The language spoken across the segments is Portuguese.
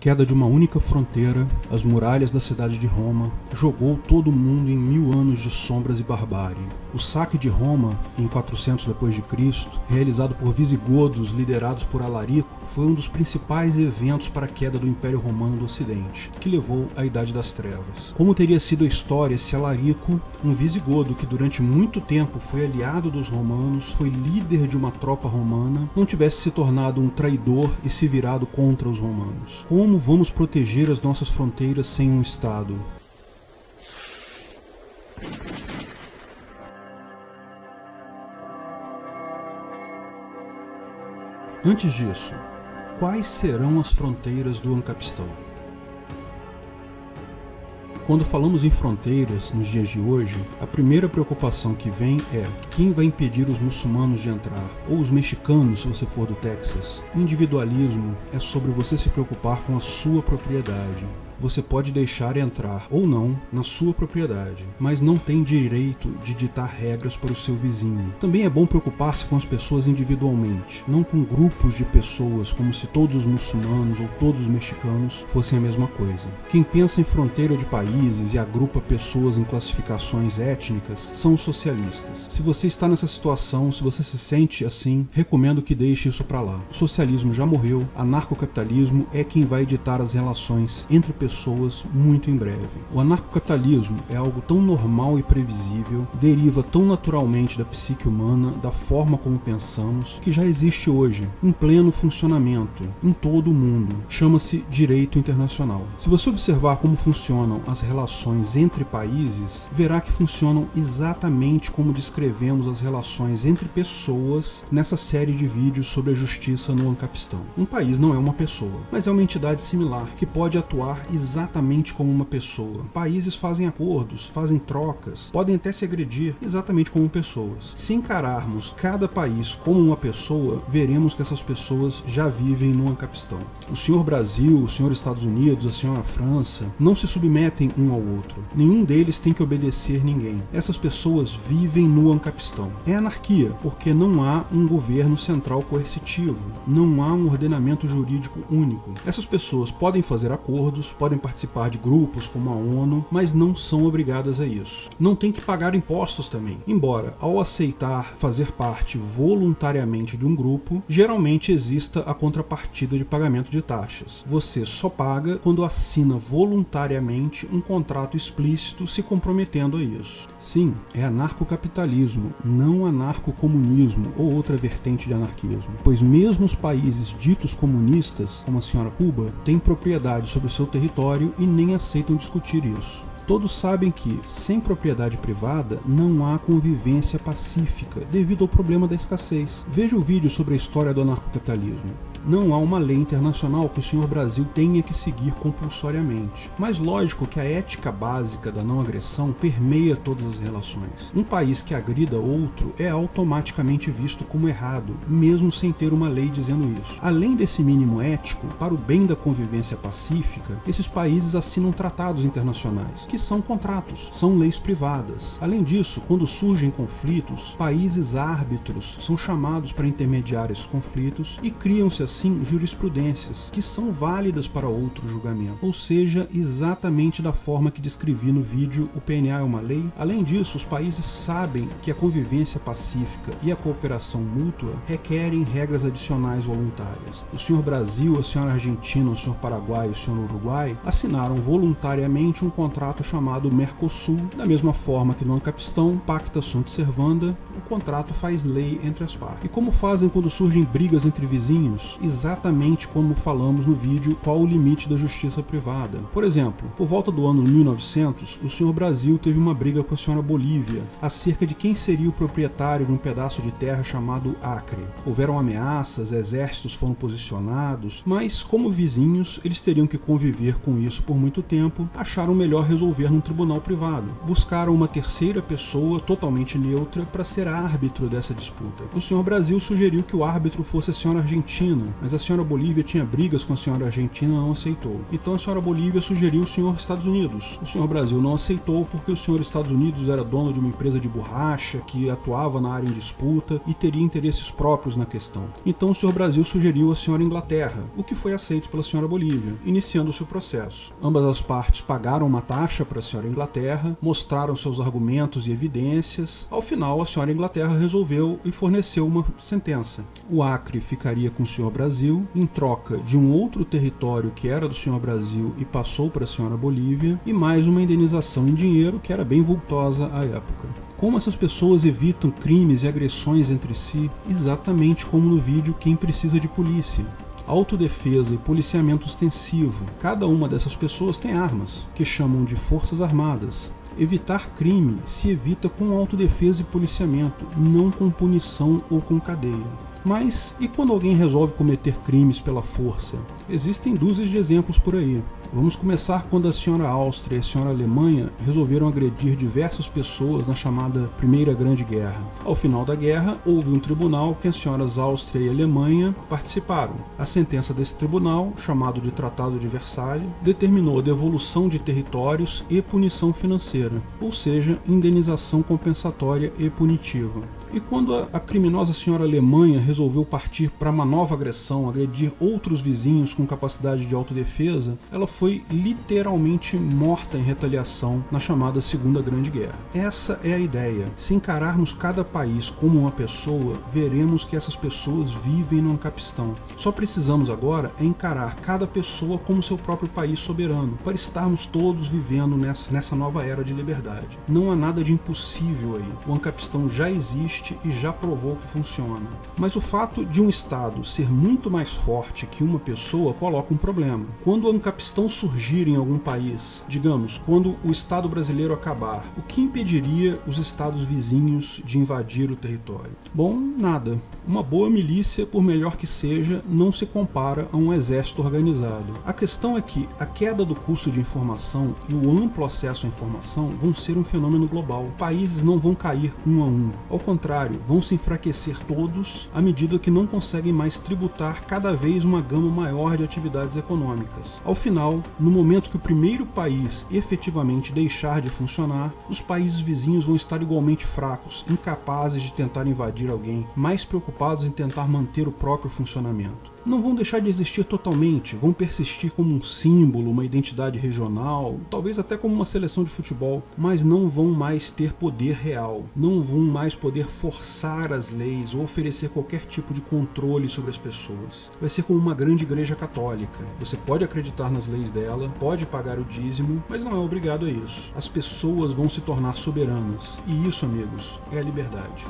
queda de uma única fronteira, as muralhas da cidade de Roma, jogou todo o mundo em 1000 anos de sombras e barbárie. O saque de Roma, em 400 d.C., realizado por visigodos liderados por Alarico, foi um dos principais eventos para a queda do Império Romano do Ocidente, que levou à Idade das Trevas. Como teria sido a história se Alarico, um visigodo que durante muito tempo foi aliado dos romanos, foi líder de uma tropa romana, não tivesse se tornado um traidor e se virado contra os romanos? Como vamos proteger as nossas fronteiras sem um Estado? Antes disso, quais serão as fronteiras do Ancapistão? Quando falamos em fronteiras, nos dias de hoje, a primeira preocupação que vem é quem vai impedir os muçulmanos de entrar, ou os mexicanos se você for do Texas. Individualismo é sobre você se preocupar com a sua propriedade. Você pode deixar entrar ou não na sua propriedade, mas não tem direito de ditar regras para o seu vizinho. Também é bom preocupar-se com as pessoas individualmente, não com grupos de pessoas como se todos os muçulmanos ou todos os mexicanos fossem a mesma coisa. Quem pensa em fronteira de países e agrupa pessoas em classificações étnicas são os socialistas. Se você está nessa situação, se você se sente assim, recomendo que deixe isso para lá. O socialismo já morreu, anarcocapitalismo é quem vai ditar as relações entre pessoas muito em breve. O anarcocapitalismo é algo tão normal e previsível, deriva tão naturalmente da psique humana, da forma como pensamos, que já existe hoje, em pleno funcionamento, em todo o mundo. Chama-se direito internacional. Se você observar como funcionam as relações entre países, verá que funcionam exatamente como descrevemos as relações entre pessoas nessa série de vídeos sobre a justiça no Ancapistão. Um país não é uma pessoa, mas é uma entidade similar, que pode atuar exatamente como uma pessoa. Países fazem acordos, fazem trocas, podem até se agredir exatamente como pessoas. Se encararmos cada país como uma pessoa, veremos que essas pessoas já vivem no Ancapistão. O senhor Brasil, o senhor Estados Unidos, a senhora França, não se submetem um ao outro. Nenhum deles tem que obedecer ninguém. Essas pessoas vivem no Ancapistão. É anarquia, porque não há um governo central coercitivo, não há um ordenamento jurídico único. Essas pessoas podem fazer acordos, podem participar de grupos como a ONU, mas não são obrigadas a isso. Não tem que pagar impostos também, embora ao aceitar fazer parte voluntariamente de um grupo, geralmente exista a contrapartida de pagamento de taxas. Você só paga quando assina voluntariamente um contrato explícito se comprometendo a isso. Sim, é anarcocapitalismo, não anarcocomunismo ou outra vertente de anarquismo, pois mesmo os países ditos comunistas, como a senhora Cuba, têm propriedade sobre o seu território e nem aceitam discutir isso. Todos sabem que, sem propriedade privada, não há convivência pacífica, devido ao problema da escassez. Veja o vídeo sobre a história do anarcocapitalismo. Não há uma lei internacional que o senhor Brasil tenha que seguir compulsoriamente. Mas lógico que a ética básica da não agressão permeia todas as relações. Um país que agrida outro é automaticamente visto como errado, mesmo sem ter uma lei dizendo isso. Além desse mínimo ético, para o bem da convivência pacífica, esses países assinam tratados internacionais, que são contratos, são leis privadas. Além disso, quando surgem conflitos, países árbitros são chamados para intermediar esses conflitos e criam-se assim jurisprudências, que são válidas para outro julgamento, ou seja, exatamente da forma que descrevi no vídeo O PNA é uma lei. Além disso, os países sabem que a convivência pacífica e a cooperação mútua requerem regras adicionais voluntárias. O senhor Brasil, a senhora Argentina, o senhor Paraguai e o senhor Uruguai assinaram voluntariamente um contrato chamado Mercosul, da mesma forma que no Ancapistão, Pacta Sunt Servanda, o contrato faz lei entre as partes. E como fazem quando surgem brigas entre vizinhos? Exatamente como falamos no vídeo Qual o Limite da Justiça Privada. Por exemplo, por volta do ano 1900, o senhor Brasil teve uma briga com a senhora Bolívia acerca de quem seria o proprietário de um pedaço de terra chamado Acre. Houveram ameaças, exércitos foram posicionados, mas como vizinhos, eles teriam que conviver com isso por muito tempo, acharam melhor resolver num tribunal privado. Buscaram uma terceira pessoa totalmente neutra para ser ser árbitro dessa disputa. O senhor Brasil sugeriu que o árbitro fosse a senhora Argentina, mas a senhora Bolívia tinha brigas com a senhora Argentina e não aceitou. Então a senhora Bolívia sugeriu o senhor Estados Unidos. O senhor Brasil não aceitou porque o senhor Estados Unidos era dono de uma empresa de borracha que atuava na área em disputa e teria interesses próprios na questão. Então o senhor Brasil sugeriu a senhora Inglaterra, o que foi aceito pela senhora Bolívia, iniciando-se o processo. Ambas as partes pagaram uma taxa para a senhora Inglaterra, mostraram seus argumentos e evidências. Ao final, a senhora Inglaterra resolveu e forneceu uma sentença. O Acre ficaria com o senhor Brasil, em troca de um outro território que era do senhor Brasil e passou para a senhora Bolívia, e mais uma indenização em dinheiro que era bem vultosa à época. Como essas pessoas evitam crimes e agressões entre si? Exatamente como no vídeo Quem Precisa de Polícia. Autodefesa e policiamento ostensivo. Cada uma dessas pessoas tem armas, que chamam de forças armadas. Evitar crime se evita com autodefesa e policiamento, não com punição ou com cadeia. Mas e quando alguém resolve cometer crimes pela força? Existem dúzias de exemplos por aí. Vamos começar quando a senhora Áustria e a senhora Alemanha resolveram agredir diversas pessoas na chamada Primeira Grande Guerra. Ao final da guerra, houve um tribunal que as senhoras Áustria e Alemanha participaram. A sentença desse tribunal, chamado de Tratado de Versalhes, determinou a devolução de territórios e punição financeira, ou seja, indenização compensatória e punitiva. E quando a criminosa senhora Alemanha resolveu partir para uma nova agressão, agredir outros vizinhos com capacidade de autodefesa, ela foi literalmente morta em retaliação na chamada Segunda Grande Guerra. Essa é a ideia. Se encararmos cada país como uma pessoa, veremos que essas pessoas vivem no Ancapistan. Só precisamos agora encarar cada pessoa como seu próprio país soberano, para estarmos todos vivendo nessa nova era de liberdade. Não há nada de impossível aí. O Ancapistan já existe e já provou que funciona. Mas o fato de um Estado ser muito mais forte que uma pessoa coloca um problema. Quando o Ancapistan surgir em algum país, digamos, quando o Estado brasileiro acabar, o que impediria os estados vizinhos de invadir o território? Bom, nada. Uma boa milícia, por melhor que seja, não se compara a um exército organizado. A questão é que a queda do custo de informação e o amplo acesso à informação vão ser um fenômeno global. Países não vão cair um a um. Ao contrário, vão se enfraquecer todos à medida que não conseguem mais tributar cada vez uma gama maior de atividades econômicas. Ao final, no momento que o primeiro país efetivamente deixar de funcionar, os países vizinhos vão estar igualmente fracos, incapazes de tentar invadir alguém, mais preocupados em tentar manter o próprio funcionamento. Não vão deixar de existir totalmente, vão persistir como um símbolo, uma identidade regional, talvez até como uma seleção de futebol, mas não vão mais ter poder real, não vão mais poder forçar as leis ou oferecer qualquer tipo de controle sobre as pessoas. Vai ser como uma grande igreja católica. Você pode acreditar nas leis dela, pode pagar o dízimo, mas não é obrigado a isso. As pessoas vão se tornar soberanas. E isso, amigos, é a liberdade.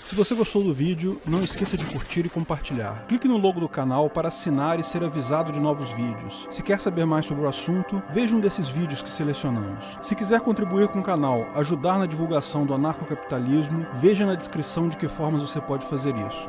Se você gostou do vídeo, não esqueça de curtir e compartilhar. Clique no logo do canal para assinar e ser avisado de novos vídeos. Se quer saber mais sobre o assunto, veja um desses vídeos que selecionamos. Se quiser contribuir com o canal, ajudar na divulgação do anarcocapitalismo, veja na descrição de que formas você pode fazer isso.